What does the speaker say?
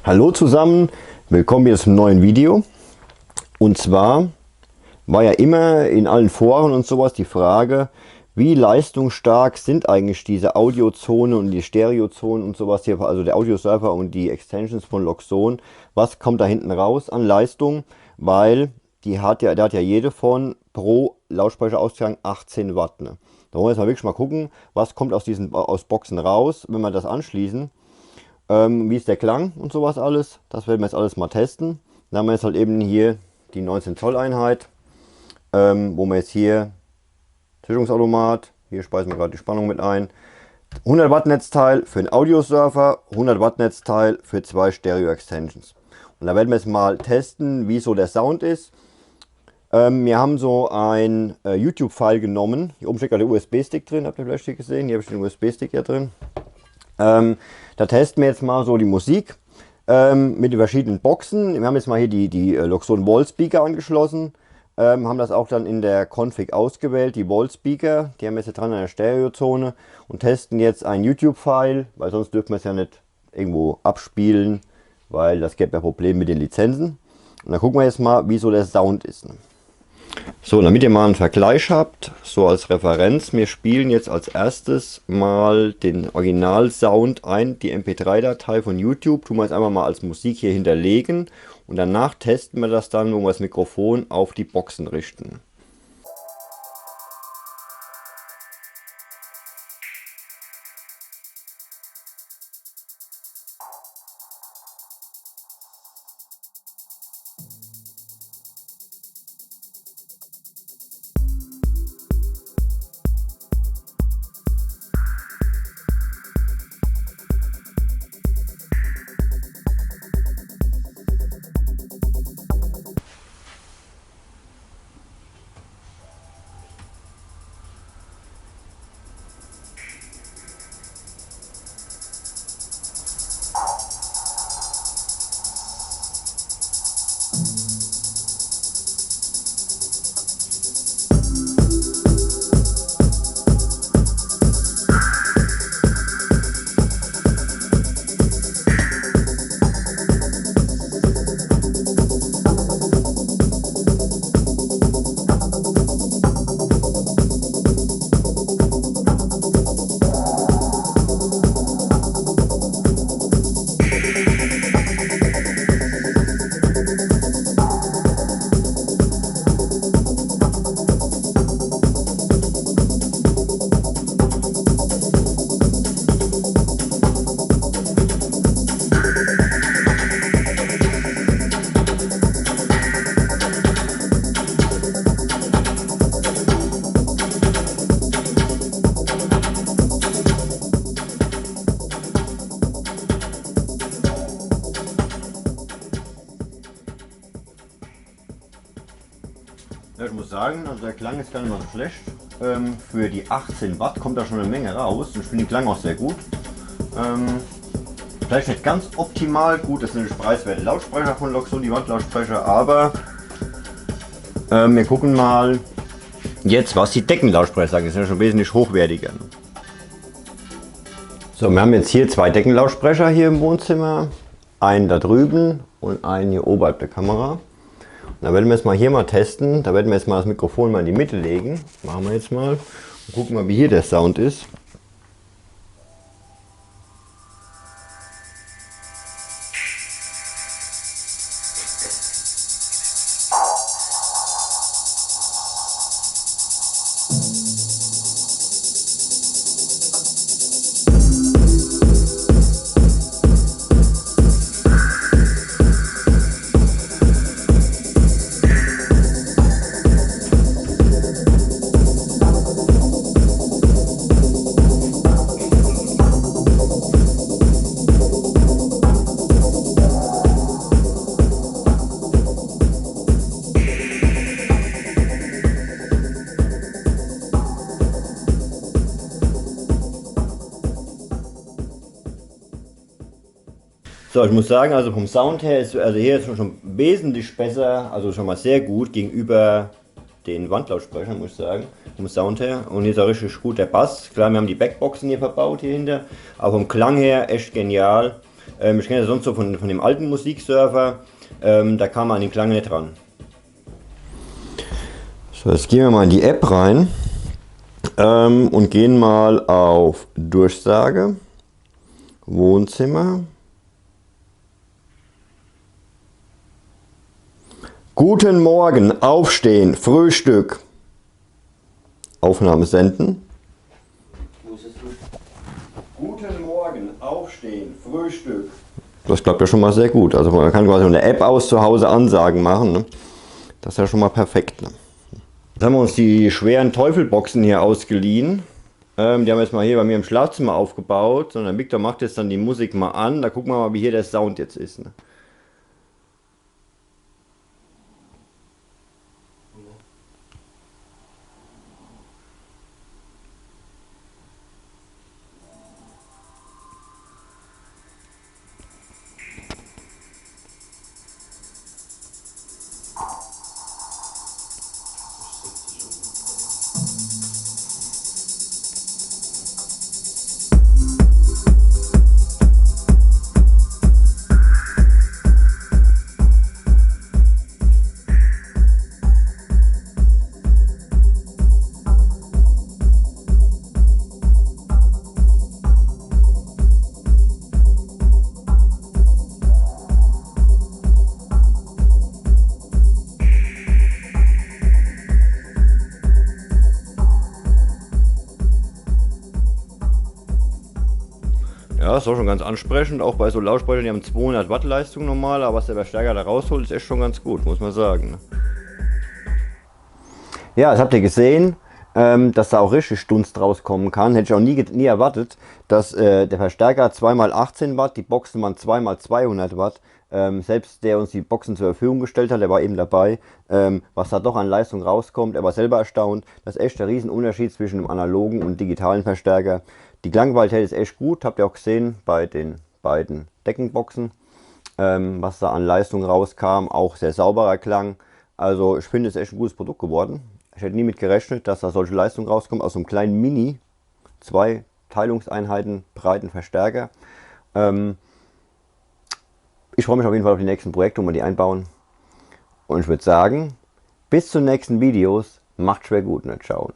Hallo zusammen, willkommen hier zum neuen Video. Und zwar war ja immer in allen Foren und sowas die Frage, wie leistungsstark sind eigentlich diese Audiozone und die Stereozone und sowas hier, also der Audiosurfer und die Extensions von Loxone. Was kommt da hinten raus an Leistung? Weil der hat ja jede von pro Lautsprecherausgang 18 Watt. Ne? Da wollen wir jetzt mal wirklich mal gucken, was kommt aus Boxen raus, wenn wir das anschließen. Wie ist der Klang und sowas alles. Das werden wir jetzt alles mal testen. Dann haben wir jetzt halt eben hier die 19 Zoll Einheit, wo wir jetzt hier Zwischungsautomat, hier speisen wir gerade die Spannung mit ein, 100 Watt Netzteil für einen Audiosurfer, 100 Watt Netzteil für 2 Stereo Extensions. Und da werden wir jetzt mal testen, wie so der Sound ist. Wir haben so ein YouTube-File genommen. Hier oben steckt gerade der USB-Stick drin, habt ihr vielleicht gesehen? Hier habe ich den USB-Stick hier drin. Da testen wir jetzt mal so die Musik mit den verschiedenen Boxen. Wir haben jetzt mal hier die Loxone Wall Speaker angeschlossen. Haben das auch dann in der Config ausgewählt, die Wall Speaker. Die haben wir jetzt hier dran in der Stereozone und testen jetzt ein YouTube-File, weil sonst dürfen wir es ja nicht irgendwo abspielen, weil das gäbe ja Probleme mit den Lizenzen. Und dann gucken wir jetzt mal, wie so der Sound ist. So, damit ihr mal einen Vergleich habt, so als Referenz, wir spielen jetzt als erstes mal den Originalsound ein, die MP3-Datei von YouTube, tun wir jetzt einfach mal als Musik hier hinterlegen und danach testen wir das dann, wo wir das Mikrofon auf die Boxen richten. Ja, ich muss sagen, also der Klang ist gar nicht mal so schlecht. Für die 18 Watt kommt da schon eine Menge raus und ich finde den Klang auch sehr gut. Vielleicht nicht ganz optimal gut, das sind preiswerte Lautsprecher von Loxone, die Wandlautsprecher, aber wir gucken mal jetzt, was die Deckenlautsprecher sagen. Das sind ja schon wesentlich hochwertiger. So, wir haben jetzt hier zwei Deckenlautsprecher hier im Wohnzimmer, einen da drüben und einen hier oberhalb der Kamera. Da werden wir jetzt mal hier mal testen, da werden wir jetzt mal das Mikrofon mal in die Mitte legen. Machen wir jetzt mal und gucken mal, wie hier der Sound ist. So, ich muss sagen, also vom Sound her ist, also hier ist schon wesentlich besser, also schon mal sehr gut gegenüber den Wandlautsprechern, muss ich sagen, vom Sound her. Und hier ist auch richtig gut der Bass. Klar, wir haben die Backboxen hier verbaut hier hinter, aber vom Klang her echt genial. Ich kenne das sonst so von dem alten Musikserver, da kam man an den Klang nicht ran. So, jetzt gehen wir mal in die App rein und gehen mal auf Durchsage, Wohnzimmer. Guten Morgen, aufstehen, Frühstück. Aufnahme senden. Guten Morgen, aufstehen, Frühstück. Das klappt ja schon mal sehr gut. Also man kann quasi von der App aus zu Hause Ansagen machen. Ne? Das ist ja schon mal perfekt. Ne? Jetzt haben wir uns die schweren Teufelboxen hier ausgeliehen. Die haben wir jetzt mal hier bei mir im Schlafzimmer aufgebaut. Und der Victor macht jetzt dann die Musik mal an. Da gucken wir mal, wie hier der Sound jetzt ist. Ne? Ja, ist auch schon ganz ansprechend, auch bei so Lautsprechern, die haben 200 Watt Leistung normal, aber was der Verstärker da rausholt, ist echt schon ganz gut, muss man sagen. Ja, das habt ihr gesehen, dass da auch richtig Dunst rauskommen kann. Hätte ich auch nie erwartet, dass der Verstärker 2x18 Watt, die Boxen waren 2x200 Watt. Selbst der uns die Boxen zur Verfügung gestellt hat, der war eben dabei, was da doch an Leistung rauskommt. Er war selber erstaunt. Das ist echt der Riesenunterschied zwischen dem analogen und digitalen Verstärker. Die Klangqualität ist echt gut, habt ihr auch gesehen bei den beiden Deckenboxen, was da an Leistung rauskam. Auch sehr sauberer Klang. Also ich finde, es ist echt ein gutes Produkt geworden. Ich hätte nie mit gerechnet, dass da solche Leistung rauskommt aus so einem kleinen Mini, 2 Teilungseinheiten breiten Verstärker. Ich freue mich auf jeden Fall auf die nächsten Projekte, wo wir die einbauen. Und ich würde sagen, bis zu den nächsten Videos. Macht schwer gut, nicht schauen.